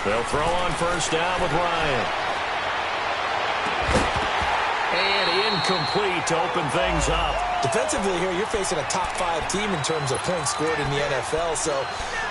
They'll throw on first down with Ryan. And incomplete to open things up. Defensively here, you're facing a top-5 team in terms of points scored in the NFL. So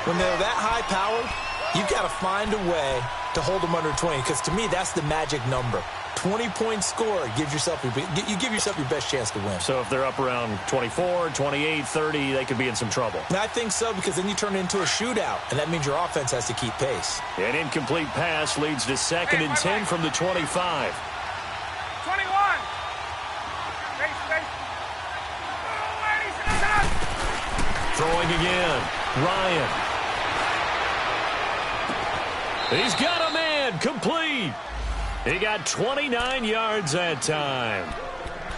when they're that high-powered, you've got to find a way to hold them under 20. Because to me, that's the magic number. 20-point score, you give yourself your best chance to win. So if they're up around 24, 28, 30, they could be in some trouble. And I think so, because then you turn it into a shootout, and that means your offense has to keep pace. An incomplete pass leads to 2nd and 10 from the 25. 21. Throwing again. Ryan. He's got a man. Complete. He got 29 yards that time.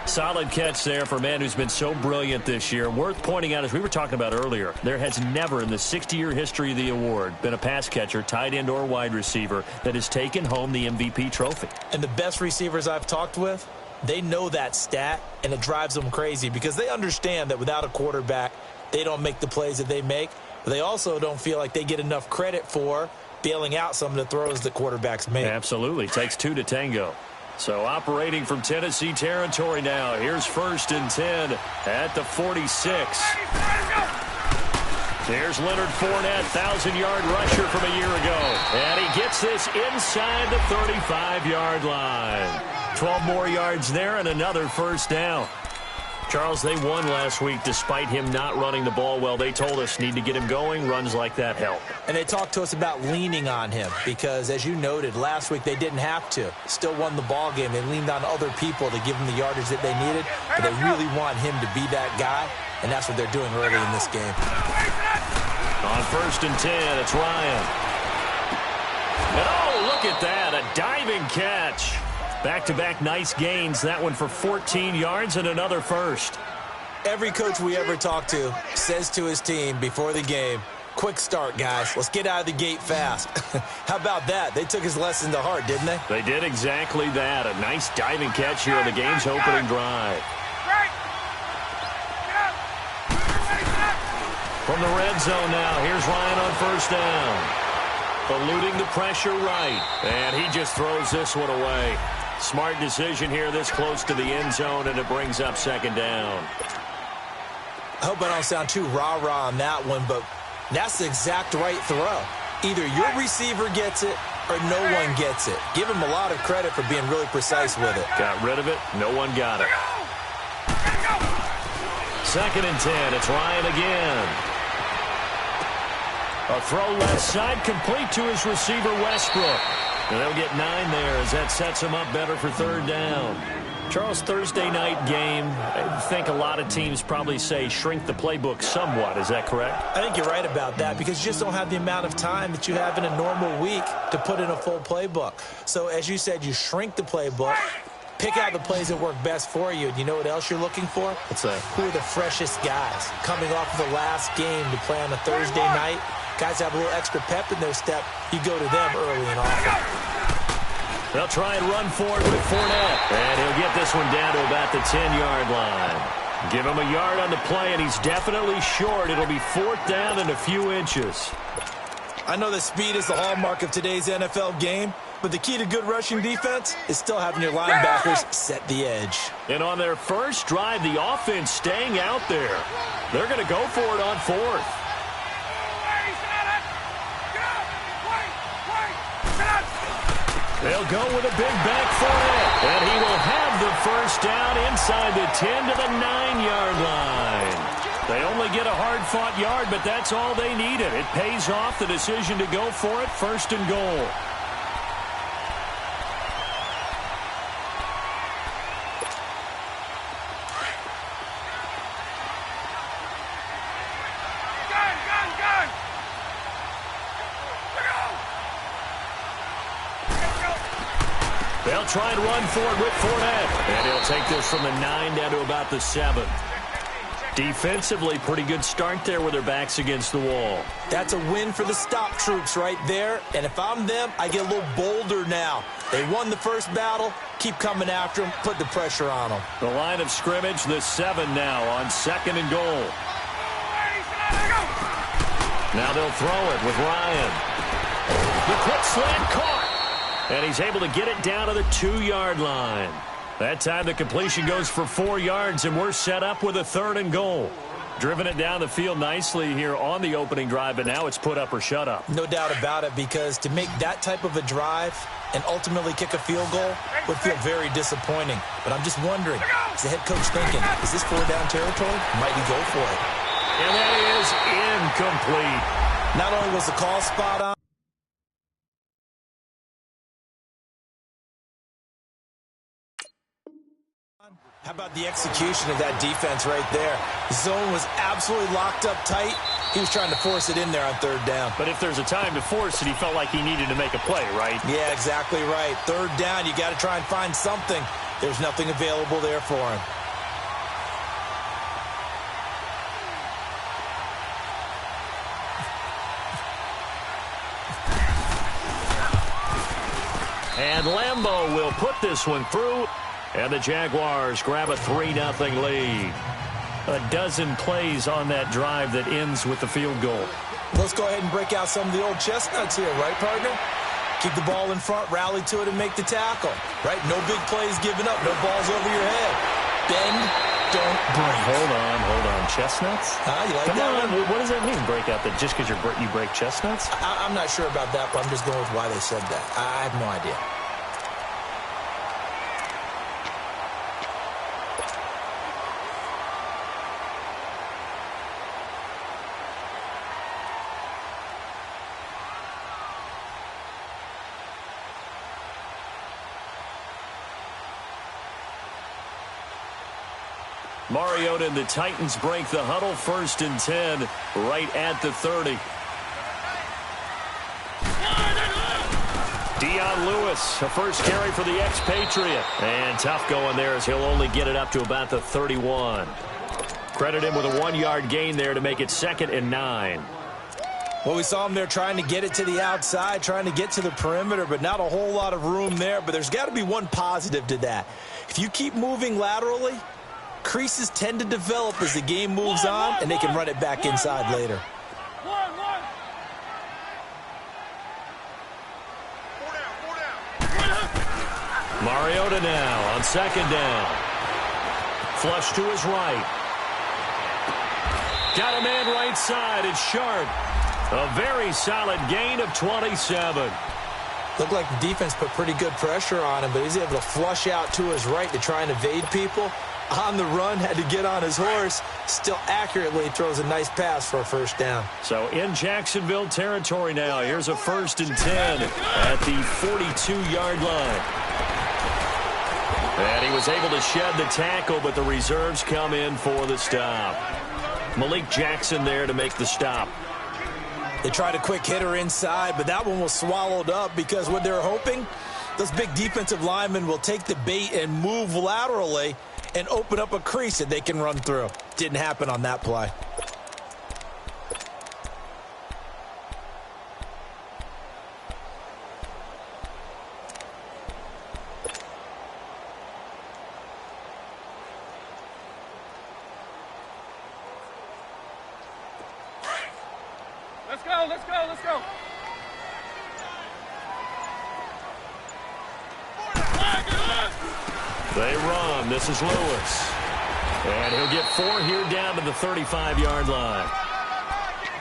Solid catch there for a man who's been so brilliant this year. Worth pointing out, as we were talking about earlier, there has never in the 60-year history of the award been a pass catcher, tight end or wide receiver, that has taken home the MVP trophy. And the best receivers I've talked with, they know that stat, and it drives them crazy because they understand that without a quarterback, they don't make the plays that they make. But they also don't feel like they get enough credit for bailing out some of the throws that quarterbacks make. Absolutely. Takes 2 to tango. So operating from Tennessee territory now. Here's 1st and 10 at the 46. There's Leonard Fournette, 1,000-yard rusher from a year ago. And he gets this inside the 35-yard line. 12 more yards there and another first down. Charles, they won last week despite him not running the ball well. They told us need to get him going. Runs like that help. And they talked to us about leaning on him because, as you noted, last week they didn't have to. Still won the ball game. They leaned on other people to give them the yardage that they needed. But they really want him to be that guy, and that's what they're doing early in this game. On 1st and 10, it's Ryan. And oh, look at that, a diving catch. Back-to-back nice gains. That one for 14 yards and another first. Every coach we ever talk to says to his team before the game, quick start, guys. Let's get out of the gate fast. How about that? They took his lesson to heart, didn't they? They did exactly that. A nice diving catch here on the game's opening drive. From the red zone now, here's Ryan on first down. Eluding the pressure right. And he just throws this one away. Smart decision here this close to the end zone, and it brings up 2nd down. I hope I don't sound too rah-rah on that one, but that's the exact right throw. Either your receiver gets it or no one gets it. Give him a lot of credit for being really precise with it. Got rid of it. No one got it. 2nd and 10. It's Ryan again. A throw left side, complete to his receiver, Westbrook. And they'll get 9 there as that sets him up better for 3rd down. Charles, Thursday night game, I think a lot of teams probably say shrink the playbook somewhat. Is that correct? I think you're right about that because you just don't have the amount of time that you have in a normal week to put in a full playbook. So, as you said, you shrink the playbook, pick out the plays that work best for you. And you know what else you're looking for? What's that? Who are the freshest guys coming off of the last game to play on a Thursday night? Guys have a little extra pep in their step. You go to them early and often. They'll try and run forward with Fournette. And he'll get this one down to about the 10-yard line. Give him a yard on the play, and he's definitely short. It'll be 4th down and a few inches. I know that speed is the hallmark of today's NFL game, but the key to good rushing defense is still having your linebackers set the edge. And on their first drive, the offense staying out there. They're going to go for it on 4th. They'll go with a big back Fournette, and he will have the first down inside the 10 to the 9-yard line. They only get a hard-fought yard, but that's all they needed. It pays off the decision to go for it, 1st and goal. They'll try and run forward with Fournette. And he'll take this from the 9 down to about the 7. Defensively, pretty good start there with their backs against the wall. That's a win for the stop troops right there. And if I'm them, I get a little bolder now. They won the first battle. Keep coming after them. Put the pressure on them. The line of scrimmage, the 7 now on 2nd and goal. Now they'll throw it with Ryan. The quick slant caught. And he's able to get it down to the 2-yard line. That time the completion goes for 4 yards, and we're set up with a 3rd and goal. Driven it down the field nicely here on the opening drive, but now it's put up or shut up. No doubt about it, because to make that type of a drive and ultimately kick a field goal would feel very disappointing. But I'm just wondering, is the head coach thinking, is this 4-down territory? Might he go for it? And that is incomplete. Not only was the call spot on, how about the execution of that defense right there? The zone was absolutely locked up tight. He was trying to force it in there on 3rd down. But if there's a time to force it, he felt like he needed to make a play, right? Yeah, exactly right. 3rd down, you got to try and find something. There's nothing available there for him. And Lambeau will put this one through. And the Jaguars grab a 3-0 lead. A dozen plays on that drive that ends with the field goal. Let's go ahead and break out some of the old chestnuts here, right, partner? Keep the ball in front, rally to it, and make the tackle, right? No big plays given up, no balls over your head. Bend, don't break. Hold on. Chestnuts? You like Come that on. one? What does that mean, break out? That just because you break chestnuts? I'm not sure about that, but I'm just going with why they said that. I have no idea. Mariota and the Titans break the huddle, 1st and 10, right at the 30. Dion Lewis, a first carry for the expatriate. And tough going there as he'll only get it up to about the 31. Credit him with a 1-yard gain there to make it 2nd and 9. Well, we saw him there trying to get it to the outside, trying to get to the perimeter, but not a whole lot of room there. But there's got to be one positive to that. If you keep moving laterally, creases tend to develop as the game moves on, and they can run it back inside later. Mariota now on 2nd down. Flush to his right. Got a man right side. It's Sharp. A very solid gain of 27. Looked like the defense put pretty good pressure on him, but he's able to flush out to his right to try and evade people. On the run, had to get on his horse. Still accurately throws a nice pass for a 1st down. So in Jacksonville territory now. Here's a 1st and 10 at the 42-yard line. And he was able to shed the tackle, but the reserves come in for the stop. Malik Jackson there to make the stop. They tried a quick hitter inside, but that one was swallowed up because what they're hoping, those big defensive linemen will take the bait and move laterally and open up a crease that they can run through. Didn't happen on that play. Let's go. They run. This is Lewis. And he'll get 4 here down to the 35-yard line.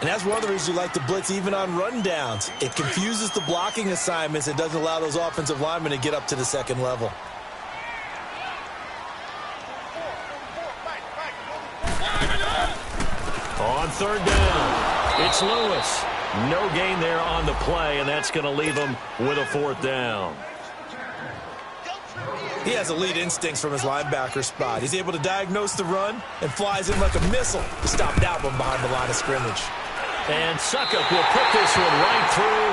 And that's one of the reasons you like to blitz even on rundowns. It confuses the blocking assignments. It doesn't allow those offensive linemen to get up to the 2nd level. On 3rd down, it's Lewis. No gain there on the play, and that's going to leave him with a 4th down. He has elite instincts from his linebacker spot. He's able to diagnose the run and flies in like a missile to stop that one behind the line of scrimmage. And Suckup will put this one right through,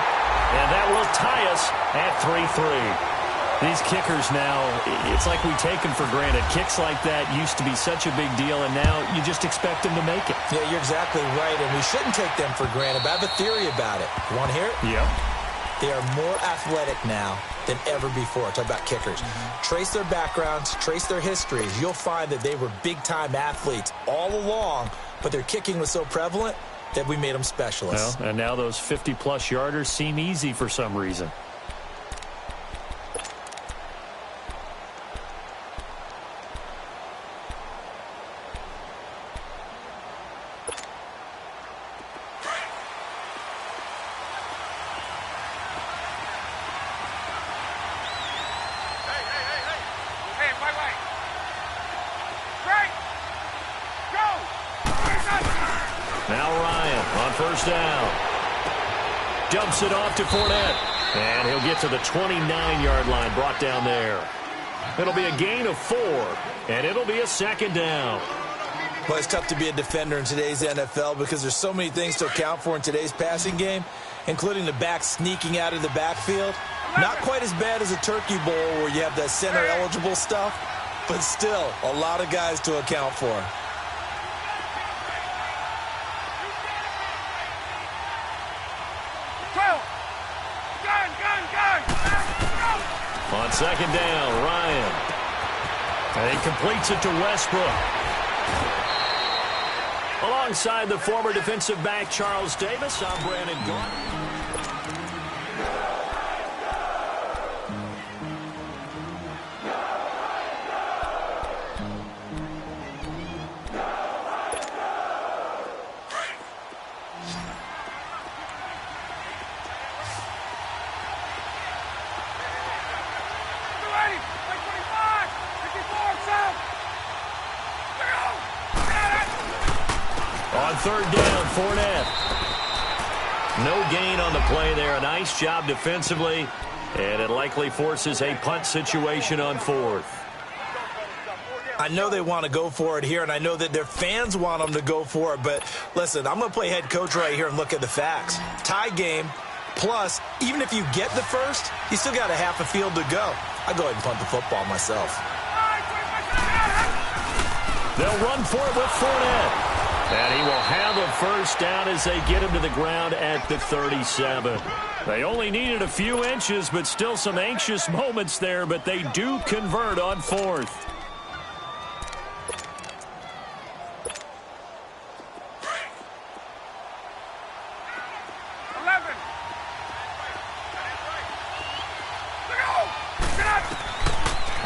and that will tie us at 3-3. These kickers now, it's like we take them for granted. Kicks like that used to be such a big deal, and now you just expect them to make it. Yeah, you're exactly right, and we shouldn't take them for granted, but I have a theory about it. You want to hear it? Yeah. They are more athletic now than ever before. Talk about kickers. Trace their backgrounds, trace their histories. You'll find that they were big-time athletes all along, but their kicking was so prevalent, that we made them specialists. Well, and now those 50-plus yarders seem easy for some reason. Dumps it off to Fournette. And he'll get to the 29-yard line, brought down there. It'll be a gain of 4, and it'll be a second down. Well, it's tough to be a defender in today's NFL because there's so many things to account for in today's passing game, including the back sneaking out of the backfield. Not quite as bad as a turkey bowl where you have that center-eligible stuff, but still a lot of guys to account for. On second down, Ryan. And he completes it to Westbrook. Alongside the former defensive back Charles Davis, I'm Brandon Gordon. Third down, Fournette. No gain on the play there. A nice job defensively, and it likely forces a punt situation on 4th. I know they want to go for it here, and I know that their fans want them to go for it, but listen, I'm going to play head coach right here and look at the facts. Tie game, plus, even if you get the first, you still got a half a field to go. I go ahead and punt the football myself. They'll run for it with Fournette. And he will have a first down as they get him to the ground at the 37. They only needed a few inches, but still some anxious moments there, but they do convert on 4th.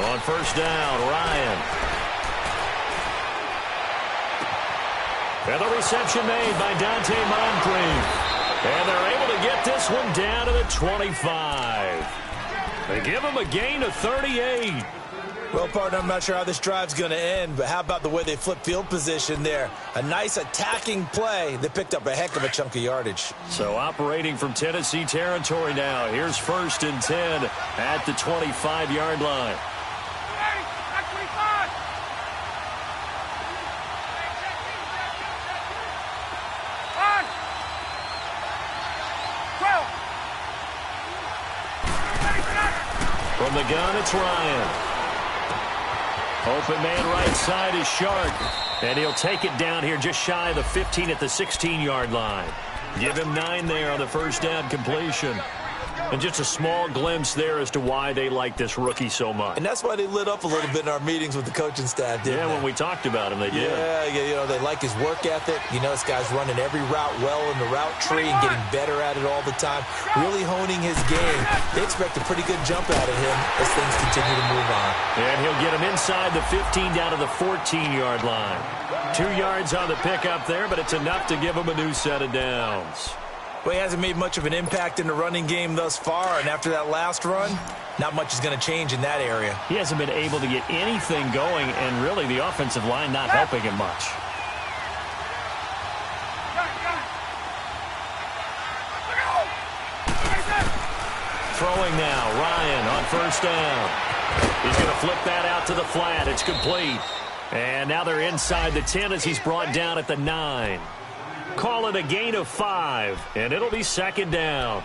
On first down, Ryan. And the reception made by Dante Moncrief. And they're able to get this one down to the 25. They give him a gain of 38. Well, partner, I'm not sure how this drive's going to end, but how about the way they flip field position there? A nice attacking play that picked up a heck of a chunk of yardage. So operating from Tennessee territory now. Here's 1st and 10 at the 25-yard line. From the gun, it's Ryan. Open man right side is Shark. And he'll take it down here just shy of the 15 at the 16-yard line. Give him 9 there on the first down completion. And just a small glimpse there as to why they like this rookie so much. And that's why they lit up a little bit in our meetings with the coaching staff, didn't they? Yeah, when we talked about him, they did. Yeah, you know, they like his work ethic. You know, this guy's running every route well in the route tree and getting better at it all the time, really honing his game. They expect a pretty good jump out of him as things continue to move on. And he'll get him inside the 15 down to the 14-yard line. 2 yards on the pickup there, but it's enough to give him a new set of downs. Well, he hasn't made much of an impact in the running game thus far, and after that last run, not much is going to change in that area. He hasn't been able to get anything going, and really the offensive line not helping him much. Throwing now, Ryan on first down. He's going to flip that out to the flat. It's complete. And now they're inside the 10 as he's brought down at the 9. Call it a gain of 5, and it'll be second down.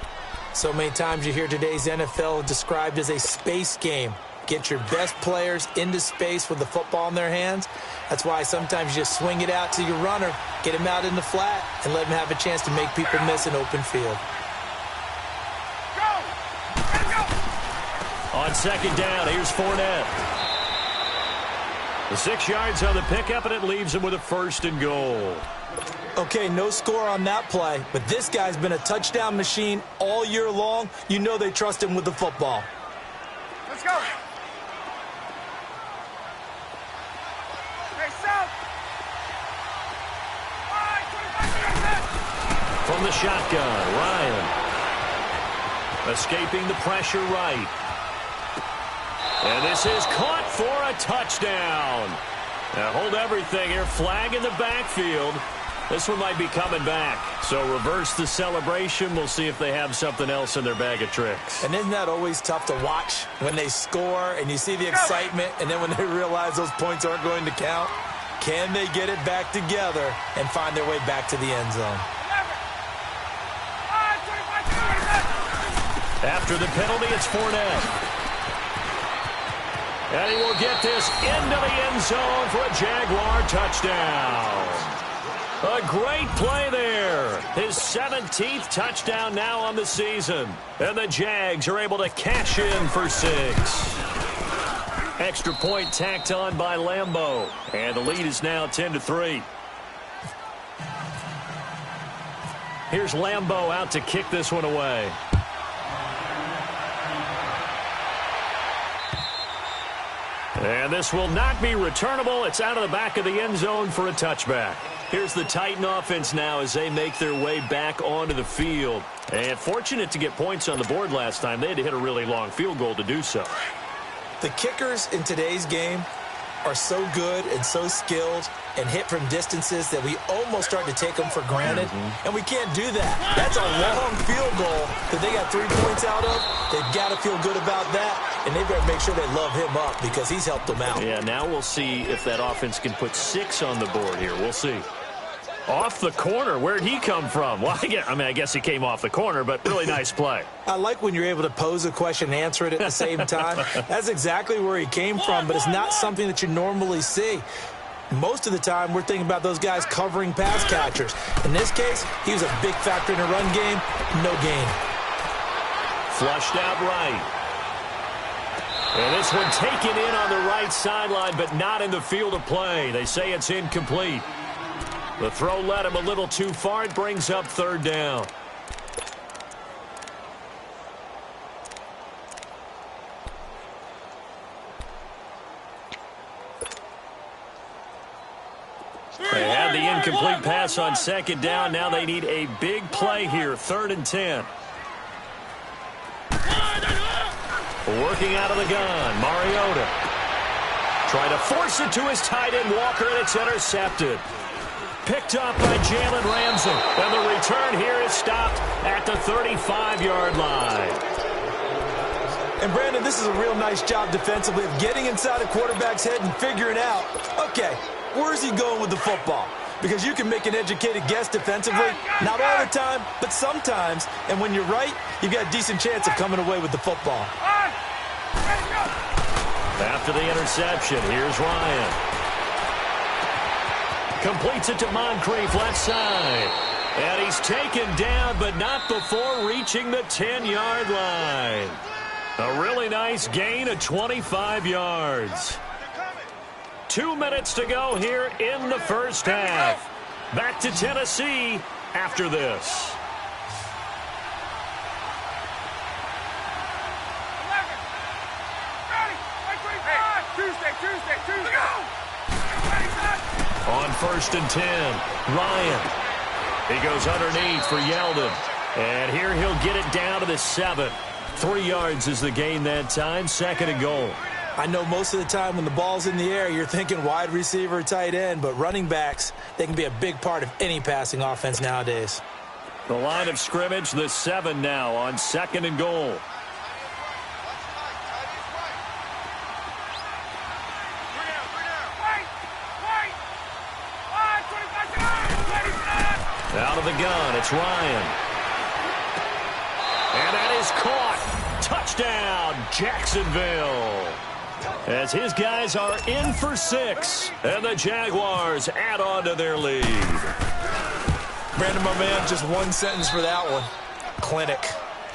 So many times you hear today's NFL described as a space game. Get your best players into space with the football in their hands. That's why sometimes you just swing it out to your runner, get him out in the flat, and let him have a chance to make people miss an open field. On second down, here's Fournette. The 6 yards on the pickup, and it leaves him with a 1st and goal. Okay, no score on that play, but this guy's been a touchdown machine all year long. You know they trust him with the football. Let's go. Hey, south. From the shotgun, Ryan. Escaping the pressure right. And this is caught for a touchdown. Now hold everything here. Flag in the backfield. This one might be coming back. So reverse the celebration. We'll see if they have something else in their bag of tricks. And isn't that always tough to watch when they score and you see the excitement, and then when they realize those points aren't going to count? Can they get it back together and find their way back to the end zone? After the penalty, it's Fournette. And he will get this into the end zone for a Jaguar touchdown. A great play there. His 17th touchdown now on the season. And the Jags are able to cash in for 6. Extra point tacked on by Lambeau. And the lead is now 10-3. Here's Lambeau out to kick this one away. And this will not be returnable. It's out of the back of the end zone for a touchback. Here's the Titan offense now as they make their way back onto the field. And fortunate to get points on the board last time. They had to hit a really long field goal to do so. The kickers in today's game are so good and so skilled and hit from distances that we almost start to take them for granted. And we can't do that. That's a long field goal that they got 3 points out of. They've got to feel good about that. And they better make sure they love him up because he's helped them out. Yeah, now we'll see if that offense can put 6 on the board here. We'll see. Off the corner. Where'd he come from? Well, I guess he came off the corner, but really nice play. I like when you're able to pose a question and answer it at the same time. That's exactly where he came from, but it's not something that you normally see. Most of the time, we're thinking about those guys covering pass catchers. In this case, he was a big factor in the run game. No gain. Flushed out right. And this one taken in on the right sideline, but not in the field of play. They say it's incomplete. The throw led him a little too far. It brings up 3rd down. They had the incomplete pass on 2nd down. Now they need a big play here. 3rd and 10. Working out of the gun, Mariota. Trying to force it to his tight end, Walker, and it's intercepted. Picked up by Jalen Ramsey. And the return here is stopped at the 35-yard line. And, Brandon, this is a real nice job defensively of getting inside a quarterback's head and figuring out, okay, where's he going with the football? Because you can make an educated guess defensively, not all the time, but sometimes. And when you're right, you've got a decent chance of coming away with the football. After the interception, here's Ryan. Completes it to Moncrief, left side. And he's taken down, but not before reaching the 10-yard line. A really nice gain of 25 yards. 2 minutes to go here in the first half. Back to Tennessee after this. On 1st and 10, Ryan. He goes underneath for Yeldon. And here he'll get it down to the 7. 3 yards is the gain that time. 2nd and goal. I know most of the time when the ball's in the air, you're thinking wide receiver, tight end, but running backs, they can be a big part of any passing offense nowadays. The line of scrimmage, the 7 now on 2nd and goal. Out of the gun, it's Ryan. And that is caught. Touchdown, Jacksonville. As his guys are in for 6. And the Jaguars add on to their lead. Brandon, my man, just one sentence for that one. Clinic.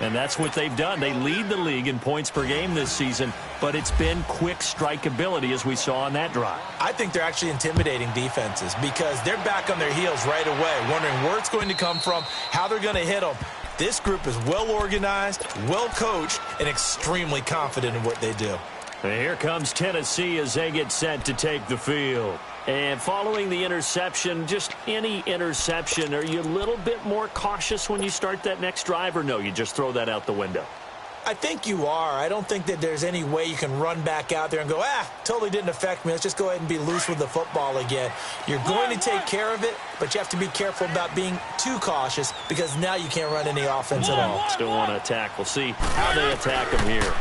And that's what they've done. They lead the league in points per game this season, but it's been quick strikeability as we saw on that drive. I think they're actually intimidating defenses because they're back on their heels right away, wondering where it's going to come from, how they're going to hit them. This group is well organized, well coached, and extremely confident in what they do. And here comes Tennessee as they get set to take the field. And following the interception, just any interception, are you a little bit more cautious when you start that next drive, or no, you just throw that out the window? I think you are. I don't think that there's any way you can run back out there and go, totally didn't affect me. Let's just go ahead and be loose with the football again. You're going to take care of it, but you have to be careful about being too cautious because now you can't run any offense at all. Still want to attack. We'll see how they attack him here.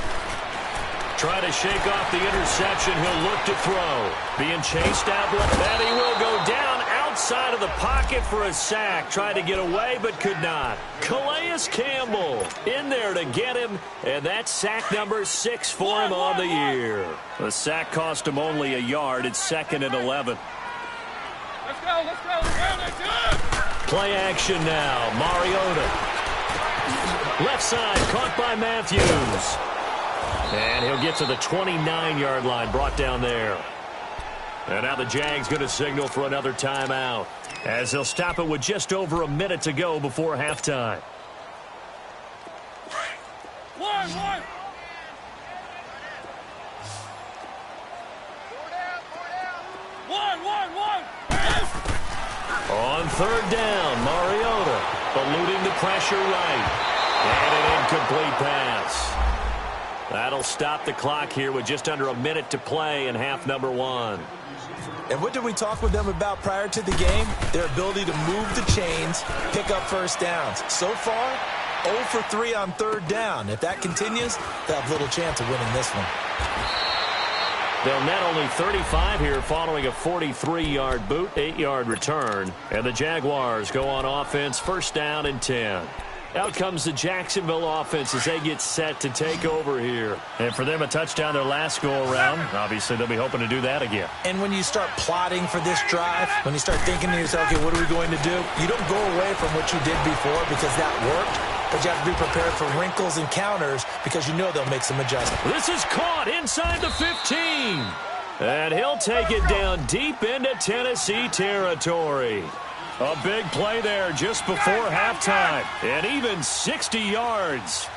Try to shake off the interception. He'll look to throw. Being chased out. And he will go down outside of the pocket for a sack. Tried to get away, but could not. Calais Campbell in there to get him. And that's sack number 6 for him on the year. The sack cost him only a yard. It's 2nd and 11. Let's go. Play action now. Mariota. Left side, caught by Matthews. And he'll get to the 29-yard line, brought down there. And now the Jags going to signal for another timeout as they'll stop it with just over a minute to go before halftime. One. On 3rd down, Mariota eluding the pressure right. And an incomplete pass. That'll stop the clock here with just under a minute to play in half number 1. And what did we talk with them about prior to the game? Their ability to move the chains, pick up first downs. So far, 0 for 3 on 3rd down. If that continues, they'll have little chance of winning this one. They'll net only 35 here following a 43-yard boot, 8-yard return. And the Jaguars go on offense, 1st down and 10. Out comes the Jacksonville offense as they get set to take over here. And for them, a touchdown their last go-around. Obviously, they'll be hoping to do that again. And when you start plotting for this drive, when you start thinking to yourself, okay, what are we going to do? You don't go away from what you did before because that worked, but you have to be prepared for wrinkles and counters because you know they'll make some adjustments. This is caught inside the 15. And he'll take it down deep into Tennessee territory. A big play there just before halftime. And even 60 yards.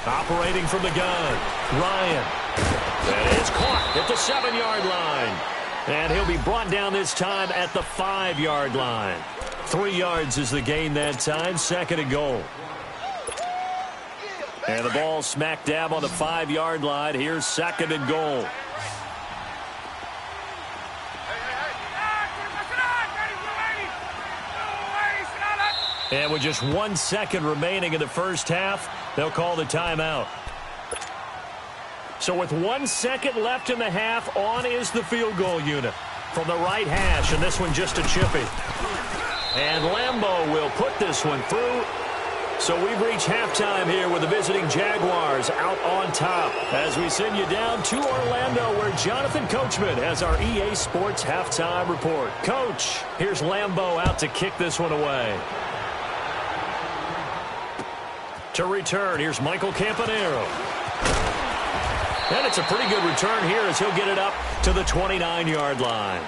Operating from the gun. Ryan. And it's caught at the 7-yard line. And he'll be brought down this time at the 5-yard line. 3 yards is the gain that time. 2nd and goal. And the ball smack dab on the 5-yard line. Here's 2nd and goal. And with just 1 second remaining in the first half, they'll call the timeout. So with 1 second left in the half, on is the field goal unit from the right hash, and this one just a chippy. And Lambeau will put this one through. So we've reached halftime here with the visiting Jaguars out on top as we send you down to Orlando where Jonathan Coachman has our EA Sports halftime report. Coach, here's Lambeau out to kick this one away. To return, here's Michael Campanero. And it's a pretty good return here as he'll get it up to the 29-yard line.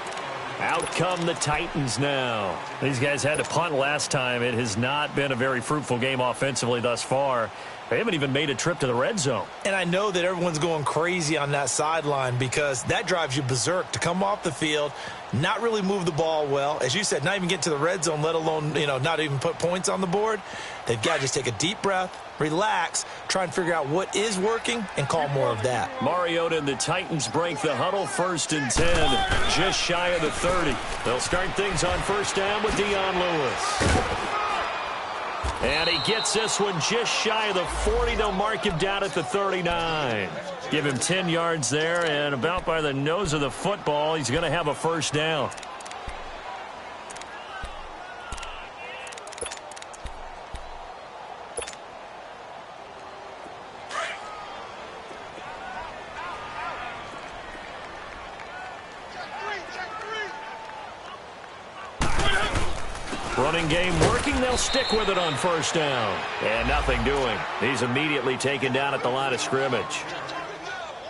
Out come the Titans now. These guys had to punt last time. It has not been a very fruitful game offensively thus far. They haven't even made a trip to the red zone. And I know that everyone's going crazy on that sideline because that drives you berserk to come off the field, not really move the ball well. As you said, not even get to the red zone, let alone, not even put points on the board. They've got to just take a deep breath, relax, try and figure out what is working, and call more of that. Mariota and the Titans break the huddle 1st and 10, just shy of the 30. They'll start things on 1st down with Dion Lewis. And he gets this one just shy of the 40. They'll mark him down at the 39. Give him 10 yards there, and about by the nose of the football, he's going to have a 1st down. Running game working. They'll stick with it on first down. And nothing doing. He's immediately taken down at the line of scrimmage.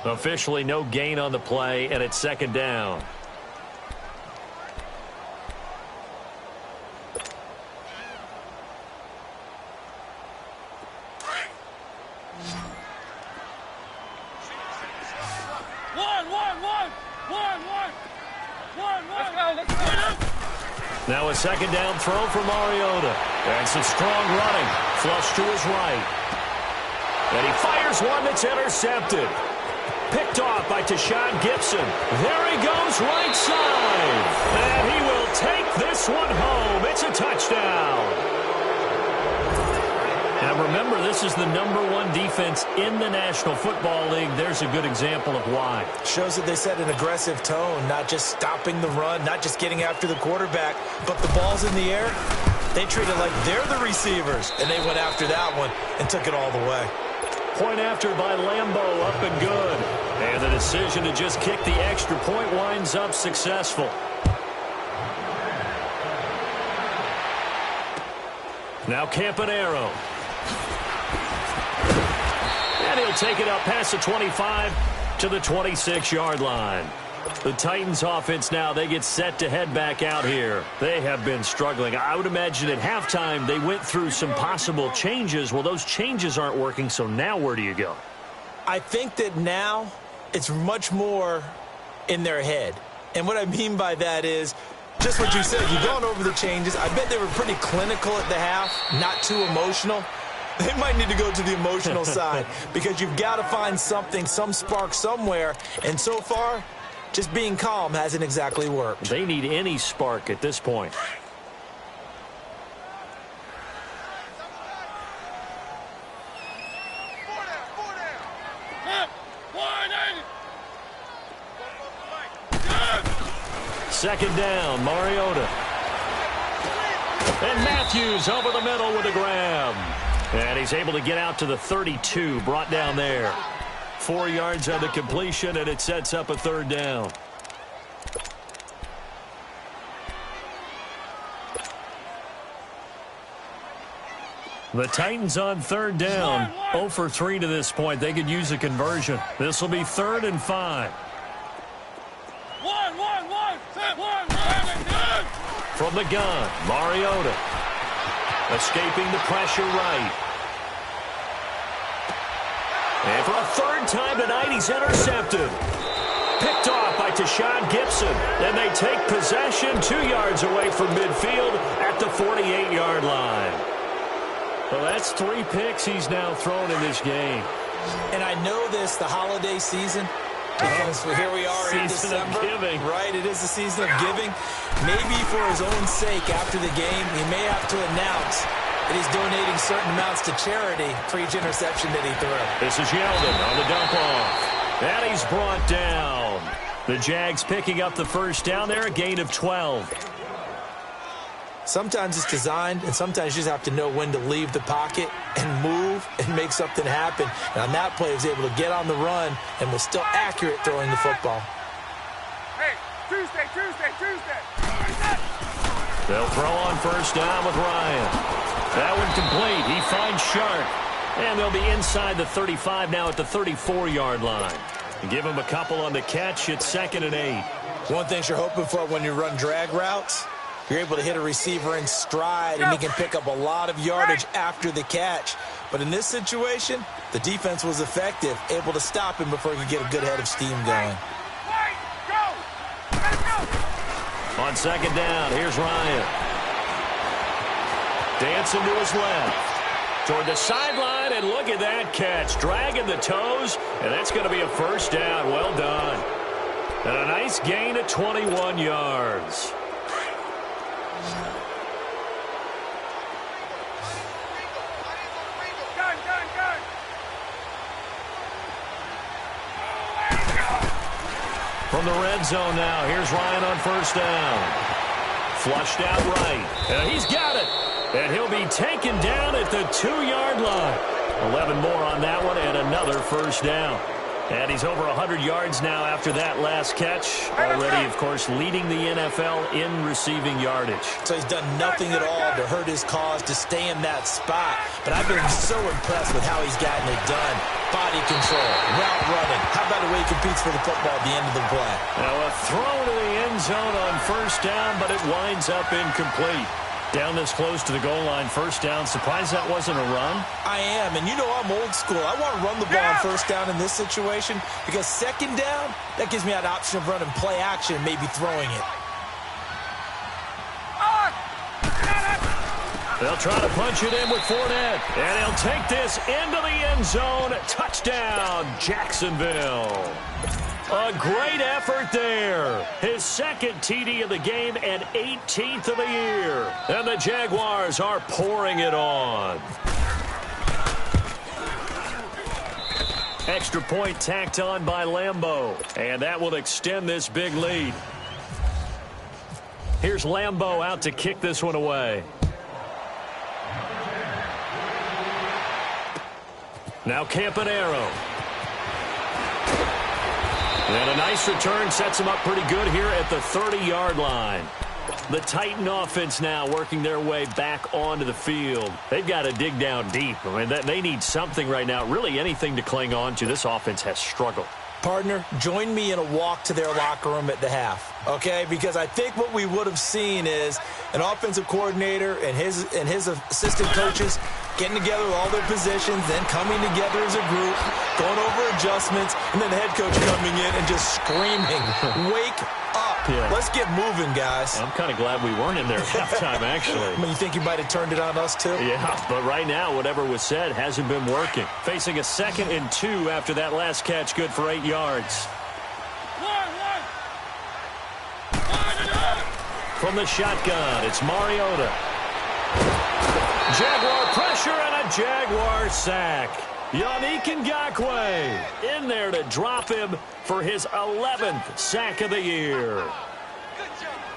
Officially no gain on the play, and it's second down. Now a second down throw for Mariota. And some strong running. Flush to his right. And he fires one that's intercepted. Picked off by Tashawn Gibson. There he goes, right side. And he will take this one home. It's a touchdown. Now remember, this is the #1 defense in the National Football League. There's a good example of why. Shows that they set an aggressive tone, not just stopping the run, not just getting after the quarterback, but the ball's in the air. They treat it like they're the receivers, and they went after that one and took it all the way. Point after by Lambeau, up and good. And the decision to just kick the extra point winds up successful. Now Campanaro. And he'll take it up past the 25 to the 26-yard line. The Titans offense now, they get set to head back out here. They have been struggling. I would imagine at halftime they went through some possible changes. Well, those changes aren't working, so now where do you go? I think that now it's much more in their head. And what I mean by that is just what you said. You've gone over the changes. I bet they were pretty clinical at the half, not too emotional. They might need to go to the emotional side because you've got to find something, some spark somewhere. And so far, just being calm hasn't exactly worked. They need any spark at this point. Second down, Mariota. And Matthews over the middle with a grab. And he's able to get out to the 32, brought down there. 4 yards on the completion, and it sets up a third down. The Titans on third down. 0 for 3 to this point. They could use a conversion. This will be 3rd and 5. From the gun, Mariota. Escaping the pressure right. And for a third time tonight, he's intercepted. Picked off by Tashawn Gibson. And they take possession 2 yards away from midfield at the 48-yard line. Well, that's 3 picks he's now thrown in this game. And I know this, the holiday season, because here we are in December. Right, it is the season of giving. Maybe for his own sake after the game, he may have to announce that he's donating certain amounts to charity for each interception that he threw. This is Yeldon on the dump off. And he's brought down. The Jags picking up the first down there, a gain of 12. Sometimes it's designed, and sometimes you just have to know when to leave the pocket and move and make something happen. And on that play, he was able to get on the run and was still accurate throwing the football. Hey, Tuesday. They'll throw on first down with Ryan. That one complete. He finds Sharp. And they'll be inside the 35 now at the 34-yard line. Give him a couple on the catch. It's 2nd and 8. One thing you're hoping for when you run drag routes, you're able to hit a receiver in stride, and he can pick up a lot of yardage after the catch. But in this situation, the defense was effective, able to stop him before he could get a good head of steam going. On second down, here's Ryan. Dancing to his left. Toward the sideline, and look at that catch. Dragging the toes, and that's going to be a first down. Well done. And a nice gain of 21 yards. From the red zone now, here's Ryan on first down. Flushed out right. And he's got it. And he'll be taken down at the 2-yard line. 11 more on that one and another first down. And he's over 100 yards now after that last catch. Already, of course, leading the NFL in receiving yardage. So he's done nothing at all to hurt his cause, to stay in that spot. But I've been so impressed with how he's gotten it done. Body control, route running. How about the way he competes for the football at the end of the play? Now a throw to the end zone on first down, but it winds up incomplete. Down this close to the goal line, first down. Surprised that wasn't a run? I am, and you know I'm old school. I want to run the ball on first down in this situation because second down, that gives me that option of running play action and maybe throwing it. They'll try to punch it in with Fournette, and he'll take this into the end zone. Touchdown, Jacksonville. A great effort there. His second TD of the game and 18th of the year. And the Jaguars are pouring it on. Extra point tacked on by Lambeau. And that will extend this big lead. Here's Lambeau out to kick this one away. Now Campanaro. And a nice return sets him up pretty good here at the 30-yard line. The Titan offense now working their way back onto the field. They've got to dig down deep. I mean, they need something right now, really anything to cling on to. This offense has struggled. Partner, join me in a walk to their locker room at the half, okay? Because I think what we would have seen is an offensive coordinator and his assistant coaches getting together with all their positions, then coming together as a group, going over adjustments, and then the head coach coming in and just screaming, wake up. Yeah. Let's get moving, guys. I'm kind of glad we weren't in there at halftime, actually. I mean, you think you might have turned it on us, too? Yeah, but right now, whatever was said hasn't been working. Facing a 2nd and 2 after that last catch, good for 8 yards. From the shotgun, it's Mariota. Jaguar pressure and a Jaguar sack. Yannick Ngakoue in there to drop him for his 11th sack of the year.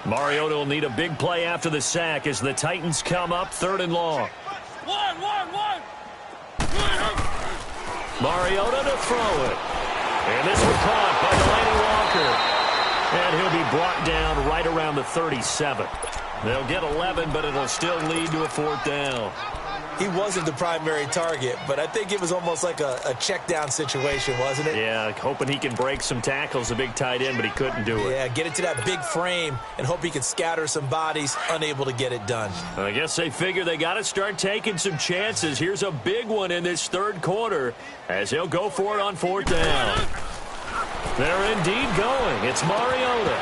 Mariota will need a big play after the sack as the Titans come up 3rd and long. Mariota to throw it. And this one caught by Delaney Walker. And he'll be brought down right around the 37. They'll get 11, but it'll still lead to a 4th down. He wasn't the primary target, but I think it was almost like a check down situation, wasn't it? Yeah, hoping he can break some tackles, a big tight end, but he couldn't do it. Yeah, get it to that big frame and hope he can scatter some bodies, unable to get it done. I guess they figure they got to start taking some chances. Here's a big one in this 3rd quarter as he'll go for it on 4th down. They're indeed going. It's Mariota.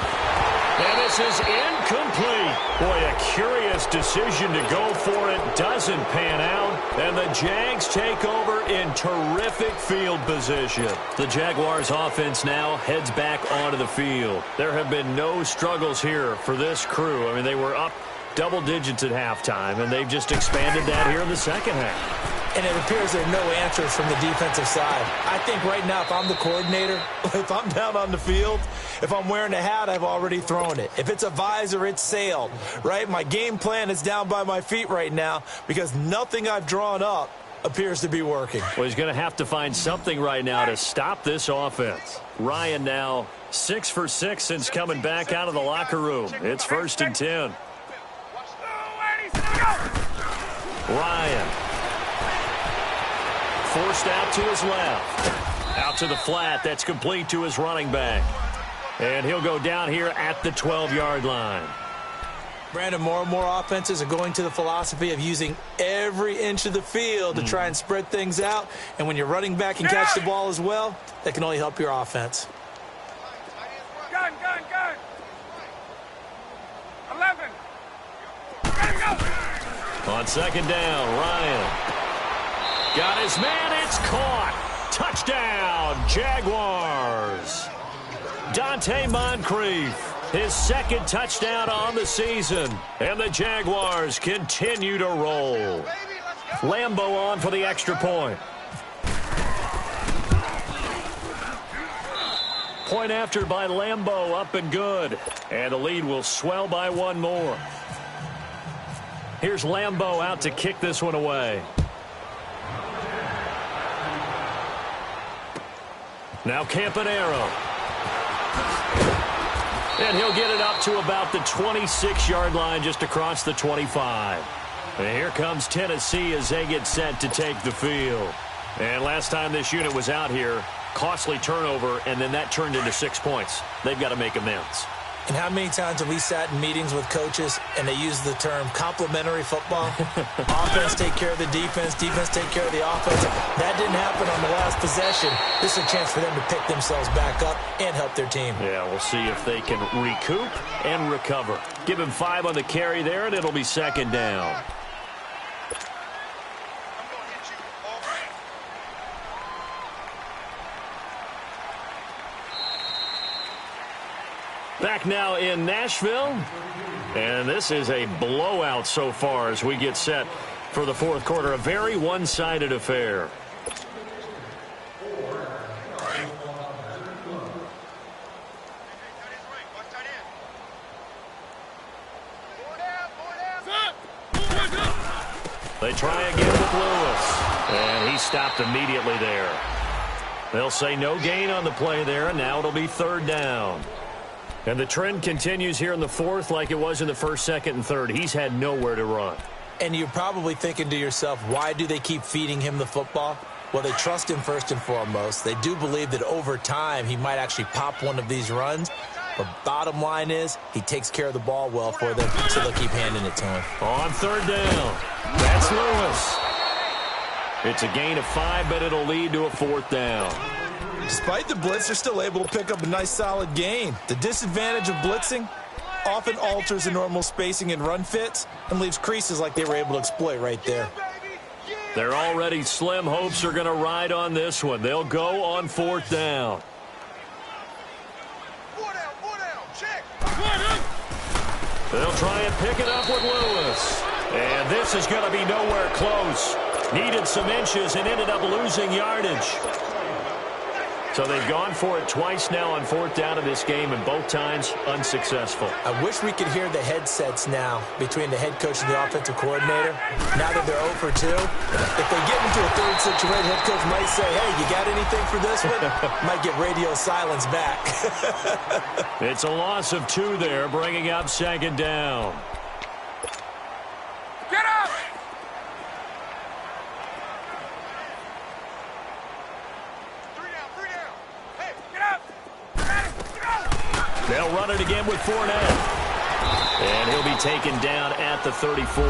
And this is incomplete. Boy, a curious decision to go for it. Doesn't pan out. And the Jags take over in terrific field position. The Jaguars offense now heads back onto the field. There have been no struggles here for this crew. I mean, they were up double digits at halftime, and they've just expanded that here in the second half. And it appears there are no answers from the defensive side. I think right now, if I'm the coordinator, if I'm down on the field, if I'm wearing a hat, I've already thrown it. If it's a visor, it's sailed, right? My game plan is down by my feet right now because nothing I've drawn up appears to be working. Well, he's going to have to find something right now to stop this offense. Ryan now 6 for 6 since coming back out of the locker room. It's 1st and 10. Ryan. Forced out to his left. Out to the flat. That's complete to his running back. And he'll go down here at the 12-yard line. Brandon, more and more offenses are going to the philosophy of using every inch of the field to try and spread things out. And when you're running back and catch the ball as well, that can only help your offense. Gun. 11. Ready, go. On 2nd down, Ryan. Got his man, it's caught. Touchdown, Jaguars. Dante Moncrief, his 2nd touchdown on the season. And the Jaguars continue to roll. Lambeau on for the extra point. Point after by Lambeau, up and good. And the lead will swell by 1 more. Here's Lambeau out to kick this one away. Now Campanero. And he'll get it up to about the 26-yard line, just across the 25. And here comes Tennessee as they get set to take the field. And last time this unit was out here, costly turnover, and then that turned into 6 points. They've got to make amends. And how many times have we sat in meetings with coaches and they use the term complementary football? Offense take care of the defense, defense take care of the offense. That didn't happen on the last possession. This is a chance for them to pick themselves back up and help their team. Yeah, we'll see if they can recoup and recover. Give him 5 on the carry there, and it'll be second down. Back now in Nashville, and this is a blowout so far as we get set for the fourth quarter. A very one-sided affair. They try again with Lewis, and he stopped immediately there. They'll say no gain on the play there, and now it'll be third down. And the trend continues here in the fourth like it was in the first, second, and third. He's had nowhere to run. And you're probably thinking to yourself, why do they keep feeding him the football? Well, they trust him first and foremost. They do believe that over time he might actually pop one of these runs. But bottom line is he takes care of the ball well for them, so they'll keep handing it to him. On third down, that's Lewis. It's a gain of 5, but it'll lead to a fourth down. Despite the blitz, they're still able to pick up a nice solid gain. The disadvantage of blitzing often alters the normal spacing and run fits and leaves creases like they were able to exploit right there. Their already slim hopes are going to ride on this one. They'll go on fourth down. They'll try and pick it up with Lewis. And this is going to be nowhere close. Needed some inches and ended up losing yardage. So they've gone for it twice now on fourth down in this game, and both times unsuccessful. I wish we could hear the headsets now between the head coach and the offensive coordinator. Now that they're 0 for 2, if they get into a third situation, head coach might say, hey, you got anything for this one? Might get radio silence back. It's a loss of 2 there, bringing up second down. Get up! They'll run it again with Fournette. And he'll be taken down at the 34.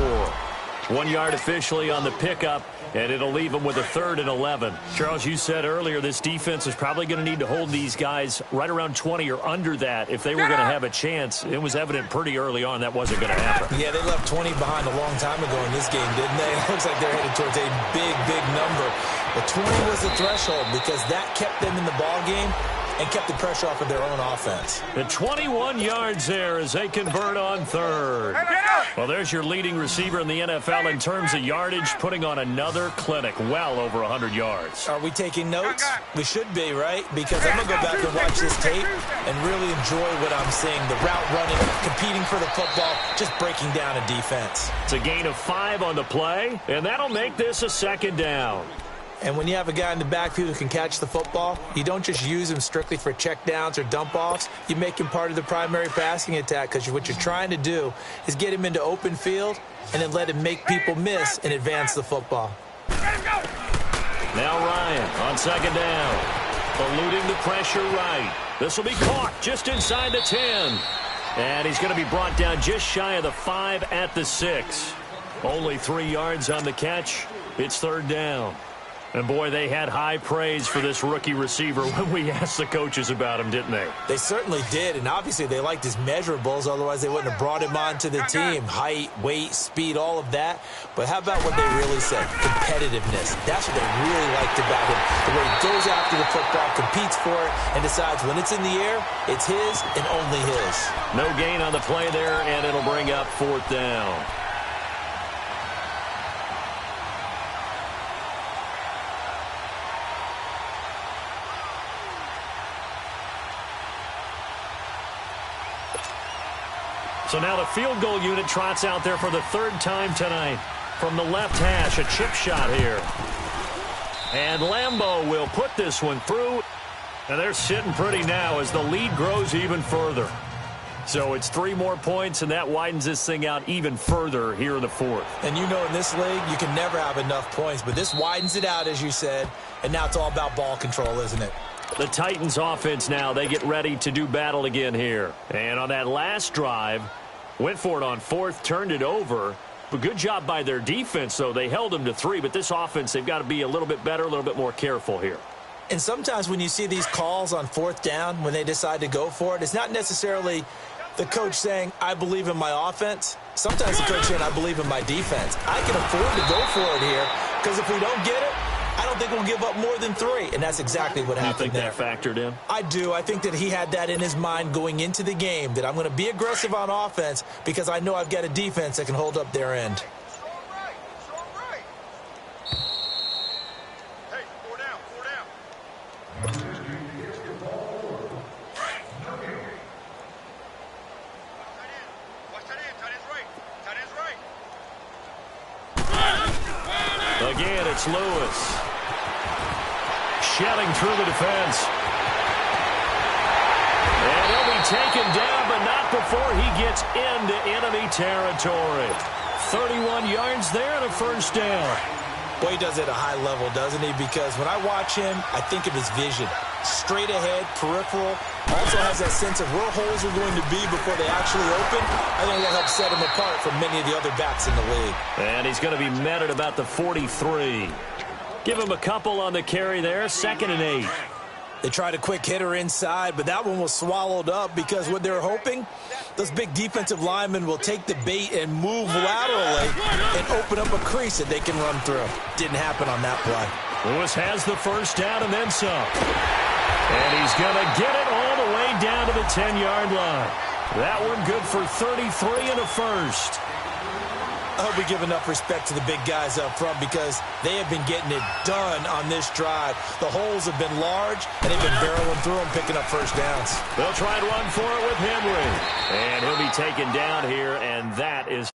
1 yard officially on the pickup, and it'll leave him with a 3rd and 11. Charles, you said earlier this defense is probably going to need to hold these guys right around 20 or under that if they were going to have a chance. It was evident pretty early on that wasn't going to happen. Yeah, they left 20 behind a long time ago in this game, didn't they? It looks like they're headed towards a big, big number. But 20 was the threshold because that kept them in the ball game and kept the pressure off of their own offense. The 21 yards there as they convert on 3rd. Well, there's your leading receiver in the NFL in terms of yardage, putting on another clinic, well over 100 yards. Are we taking notes? We should be, right? Because I'm going to go back and watch this tape and really enjoy what I'm seeing. The route running, competing for the football, just breaking down a defense. It's a gain of 5 on the play, and that'll make this a second down. And when you have a guy in the backfield who can catch the football, you don't just use him strictly for checkdowns or dump-offs. You make him part of the primary passing attack because what you're trying to do is get him into open field and then let him make people miss and advance the football. Now Ryan on second down, eluding the pressure right. This will be caught just inside the 10. And he's going to be brought down just shy of the 5 at the 6. Only 3 yards on the catch. It's third down. And, boy, they had high praise for this rookie receiver when we asked the coaches about him, didn't they? They certainly did, and obviously they liked his measurables. Otherwise, they wouldn't have brought him onto the team. Height, weight, speed, all of that. But how about what they really said? Competitiveness. That's what they really liked about him. The way he goes after the football, competes for it, and decides when it's in the air, it's his and only his. No gain on the play there, and it'll bring up fourth down. So now the field goal unit trots out there for the 3rd time tonight. From the left hash, a chip shot here. And Lambeau will put this one through. And they're sitting pretty now as the lead grows even further. So it's 3 more points, and that widens this thing out even further here in the fourth. And you know in this league, you can never have enough points, but this widens it out, as you said, and now it's all about ball control, isn't it? The Titans offense now, they get ready to do battle again here. And on that last drive, went for it on fourth, turned it over. But good job by their defense, though. They held them to 3, but this offense, they've got to be a little bit better, a little bit more careful here. And sometimes when you see these calls on fourth down, when they decide to go for it, it's not necessarily the coach saying, I believe in my offense. Sometimes the coach saying, I believe in my defense. I can afford to go for it here because if we don't get it, I don't think we'll give up more than 3. And that's exactly what happened there. You think that factored in? I do. I think that he had that in his mind going into the game, that I'm going to be aggressive on offense because I know I've got a defense that can hold up their end. Again, it's Lewis. Shelling through the defense. And he'll be taken down, but not before he gets into enemy territory. 31 yards there and a first down. Boy, he does it at a high level, doesn't he? Because when I watch him, I think of his vision. Straight ahead, peripheral. Also has that sense of where holes are going to be before they actually open. I think that helps set him apart from many of the other backs in the league. And he's going to be met at about the 43. Give him a couple on the carry there. 2nd and 8. They tried a quick hitter inside, but that one was swallowed up because what they're hoping, those big defensive linemen will take the bait and move laterally and open up a crease that they can run through. Didn't happen on that play. Lewis has the first down and then some. And he's going to get it all the way down to the 10-yard line. That one good for 33 and a first. I hope we give enough respect to the big guys up front because they have been getting it done on this drive. The holes have been large, and they've been barreling through them, picking up first downs. They'll try and run for it with Henry. And he'll be taken down here, and that is